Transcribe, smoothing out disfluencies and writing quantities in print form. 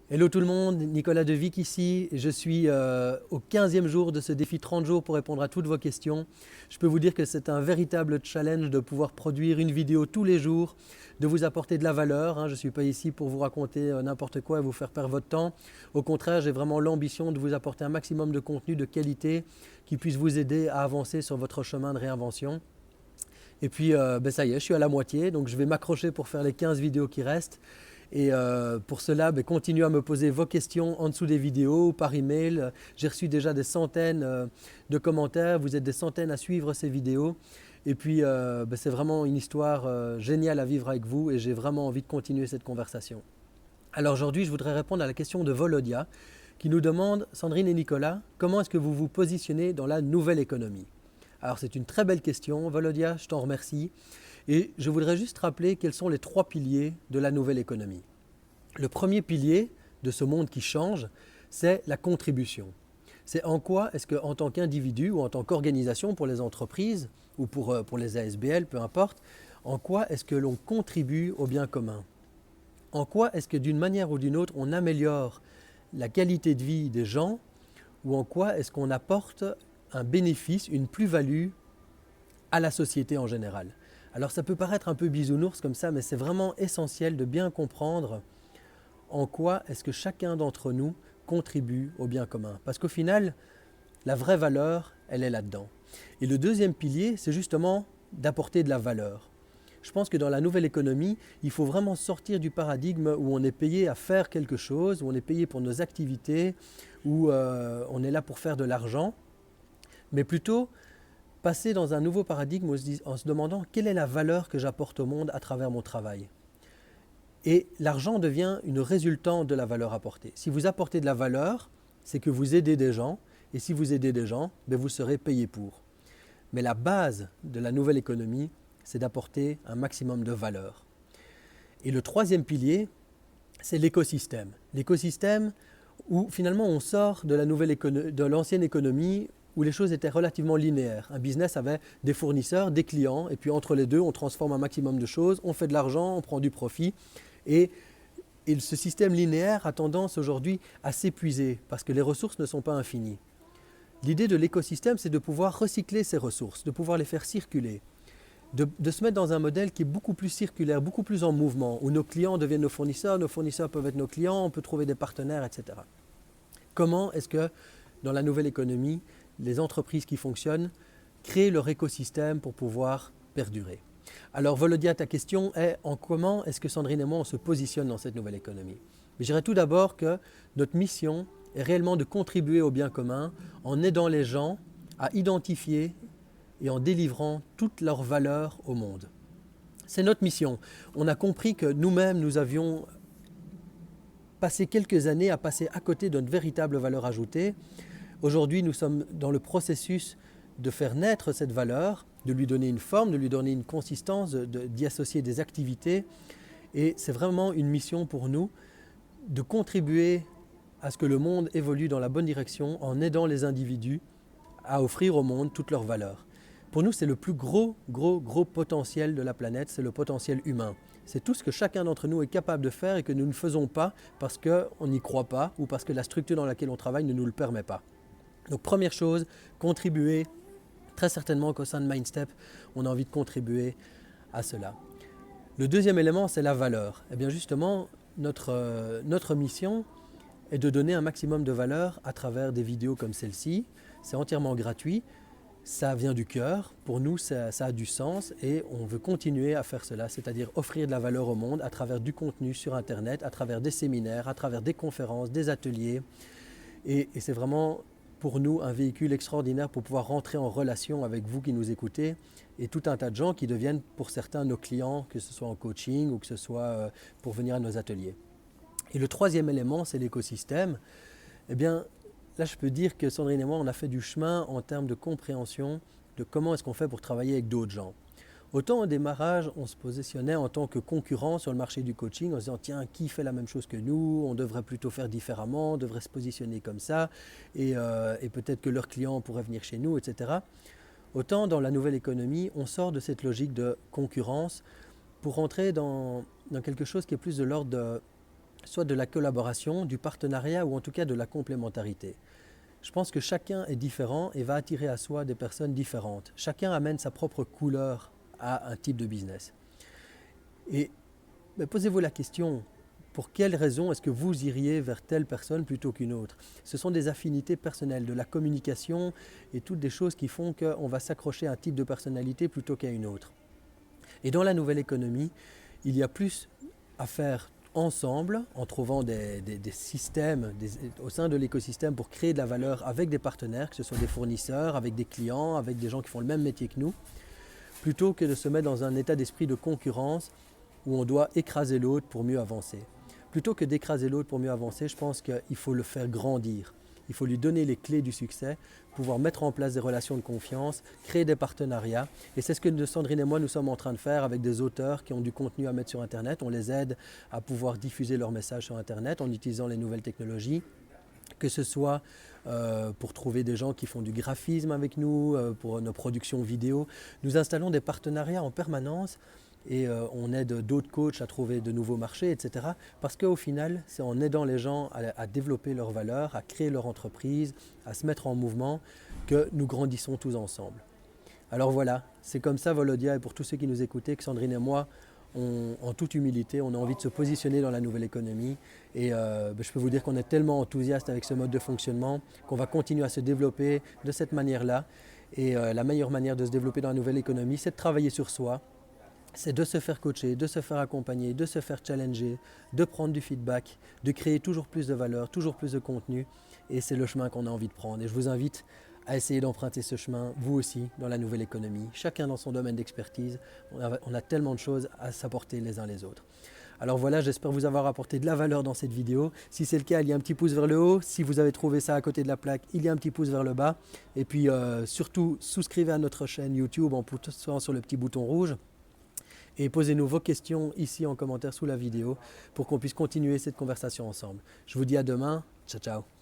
Hello tout le monde, Nicolas Devic ici. Je suis au 15e jour de ce défi 30 jours pour répondre à toutes vos questions. Je peux vous dire que c'est un véritable challenge de pouvoir produire une vidéo tous les jours, de vous apporter de la valeur. Je ne suis pas ici pour vous raconter n'importe quoi et vous faire perdre votre temps. Au contraire, j'ai vraiment l'ambition de vous apporter un maximum de contenu de qualité qui puisse vous aider à avancer sur votre chemin de réinvention. Et puis, ça y est, je suis à la moitié, donc je vais m'accrocher pour faire les 15 vidéos qui restent. Et pour cela, continuez à me poser vos questions en dessous des vidéos ou par email. J'ai reçu déjà des centaines de commentaires. Vous êtes des centaines à suivre ces vidéos. Et puis, c'est vraiment une histoire géniale à vivre avec vous et j'ai vraiment envie de continuer cette conversation. Alors aujourd'hui, je voudrais répondre à la question de Volodia qui nous demande, Sandrine et Nicolas, comment est-ce que vous vous positionnez dans la nouvelle économie? Alors c'est une très belle question, Volodia, je t'en remercie. Et je voudrais juste rappeler quels sont les 3 piliers de la nouvelle économie. Le premier pilier de ce monde qui change, c'est la contribution. C'est en quoi est-ce qu'en tant qu'individu ou en tant qu'organisation pour les entreprises ou pour les ASBL, peu importe, en quoi est-ce que l'on contribue au bien commun? En quoi est-ce que d'une manière ou d'une autre, on améliore la qualité de vie des gens ou en quoi est-ce qu'on apporte un bénéfice, une plus-value à la société en général? Alors ça peut paraître un peu bisounours comme ça, mais c'est vraiment essentiel de bien comprendre en quoi est-ce que chacun d'entre nous contribue au bien commun. Parce qu'au final, la vraie valeur, elle est là-dedans. Et le deuxième pilier, c'est justement d'apporter de la valeur. Je pense que dans la nouvelle économie, il faut vraiment sortir du paradigme où on est payé à faire quelque chose, où on est payé pour nos activités, où on est là pour faire de l'argent, mais plutôt passer dans un nouveau paradigme en se demandant quelle est la valeur que j'apporte au monde à travers mon travail. Et l'argent devient une résultante de la valeur apportée. Si vous apportez de la valeur, c'est que vous aidez des gens, et si vous aidez des gens, vous serez payé pour. Mais la base de la nouvelle économie, c'est d'apporter un maximum de valeur. Et le troisième pilier, c'est l'écosystème. L'écosystème où finalement on sort de l'ancienne économie où les choses étaient relativement linéaires. Un business avait des fournisseurs, des clients, et puis entre les deux, on transforme un maximum de choses, on fait de l'argent, on prend du profit. Et ce système linéaire a tendance aujourd'hui à s'épuiser parce que les ressources ne sont pas infinies. L'idée de l'écosystème, c'est de pouvoir recycler ces ressources, de pouvoir les faire circuler, de se mettre dans un modèle qui est beaucoup plus circulaire, beaucoup plus en mouvement, où nos clients deviennent nos fournisseurs peuvent être nos clients, on peut trouver des partenaires, etc. Comment est-ce que dans la nouvelle économie, les entreprises qui fonctionnent créent leur écosystème pour pouvoir perdurer? Alors Volodia, ta question est en comment est-ce que Sandrine et moi on se positionne dans cette nouvelle économie? Mais je dirais tout d'abord que notre mission est réellement de contribuer au bien commun en aidant les gens à identifier et en délivrant toutes leurs valeurs au monde. C'est notre mission. On a compris que nous-mêmes, nous avions passé quelques années à passer à côté de notre véritable valeur ajoutée. Aujourd'hui, nous sommes dans le processus de faire naître cette valeur, de lui donner une forme, de lui donner une consistance, d'y associer des activités. Et c'est vraiment une mission pour nous de contribuer à ce que le monde évolue dans la bonne direction en aidant les individus à offrir au monde toutes leurs valeurs. Pour nous, c'est le plus gros potentiel de la planète, c'est le potentiel humain. C'est tout ce que chacun d'entre nous est capable de faire et que nous ne faisons pas parce qu'on n'y croit pas ou parce que la structure dans laquelle on travaille ne nous le permet pas. Donc première chose, contribuer. Très certainement qu'au sein de MindStep, on a envie de contribuer à cela. Le deuxième élément, c'est la valeur. Et bien justement, notre mission est de donner un maximum de valeur à travers des vidéos comme celle-ci. C'est entièrement gratuit, ça vient du cœur, pour nous ça a du sens et on veut continuer à faire cela, c'est-à-dire offrir de la valeur au monde à travers du contenu sur Internet, à travers des séminaires, à travers des conférences, des ateliers. Et c'est vraiment pour nous un véhicule extraordinaire pour pouvoir rentrer en relation avec vous qui nous écoutez et tout un tas de gens qui deviennent pour certains nos clients, que ce soit en coaching ou que ce soit pour venir à nos ateliers. Et le troisième élément, c'est l'écosystème. Eh bien, là, je peux dire que Sandrine et moi, on a fait du chemin en termes de compréhension de comment est-ce qu'on fait pour travailler avec d'autres gens. Autant au démarrage, on se positionnait en tant que concurrent sur le marché du coaching en se disant tiens, qui fait la même chose que nous? On devrait plutôt faire différemment, on devrait se positionner comme ça et peut-être que leurs clients pourraient venir chez nous, etc. Autant dans la nouvelle économie, on sort de cette logique de concurrence pour rentrer dans quelque chose qui est plus de l'ordre soit de la collaboration, du partenariat ou en tout cas de la complémentarité. Je pense que chacun est différent et va attirer à soi des personnes différentes. Chacun amène sa propre couleur à un type de business. Et posez-vous la question, pour quelle raison est-ce que vous iriez vers telle personne plutôt qu'une autre? Ce sont des affinités personnelles, de la communication et toutes des choses qui font qu'on va s'accrocher à un type de personnalité plutôt qu'à une autre. Et dans la nouvelle économie, il y a plus à faire ensemble en trouvant des systèmes au sein de l'écosystème pour créer de la valeur avec des partenaires, que ce soit des fournisseurs, avec des clients, avec des gens qui font le même métier que nous, plutôt que de se mettre dans un état d'esprit de concurrence où on doit écraser l'autre pour mieux avancer. Plutôt que d'écraser l'autre pour mieux avancer, je pense qu'il faut le faire grandir. Il faut lui donner les clés du succès, pouvoir mettre en place des relations de confiance, créer des partenariats. Et c'est ce que Sandrine et moi, nous sommes en train de faire avec des auteurs qui ont du contenu à mettre sur Internet. On les aide à pouvoir diffuser leurs messages sur Internet en utilisant les nouvelles technologies. Que ce soit pour trouver des gens qui font du graphisme avec nous, pour nos productions vidéo. Nous installons des partenariats en permanence et on aide d'autres coachs à trouver de nouveaux marchés, etc. Parce qu'au final, c'est en aidant les gens à développer leurs valeurs, à créer leur entreprise, à se mettre en mouvement, que nous grandissons tous ensemble. Alors voilà, c'est comme ça Volodia, et pour tous ceux qui nous écoutaient, que Sandrine et moi, en toute humilité, on a envie de se positionner dans la nouvelle économie. Et je peux vous dire qu'on est tellement enthousiaste avec ce mode de fonctionnement qu'on va continuer à se développer de cette manière-là. Et la meilleure manière de se développer dans la nouvelle économie, c'est de travailler sur soi, c'est de se faire coacher, de se faire accompagner, de se faire challenger, de prendre du feedback, de créer toujours plus de valeur, toujours plus de contenu. Et c'est le chemin qu'on a envie de prendre. Et je vous invite à essayer d'emprunter ce chemin, vous aussi, dans la nouvelle économie. Chacun dans son domaine d'expertise. On a tellement de choses à s'apporter les uns les autres. Alors voilà, j'espère vous avoir apporté de la valeur dans cette vidéo. Si c'est le cas, il y a un petit pouce vers le haut. Si vous avez trouvé ça à côté de la plaque, il y a un petit pouce vers le bas. Et puis surtout, souscrivez à notre chaîne YouTube en poussant sur le petit bouton rouge. Et posez-nous vos questions ici en commentaire sous la vidéo pour qu'on puisse continuer cette conversation ensemble. Je vous dis à demain. Ciao, ciao.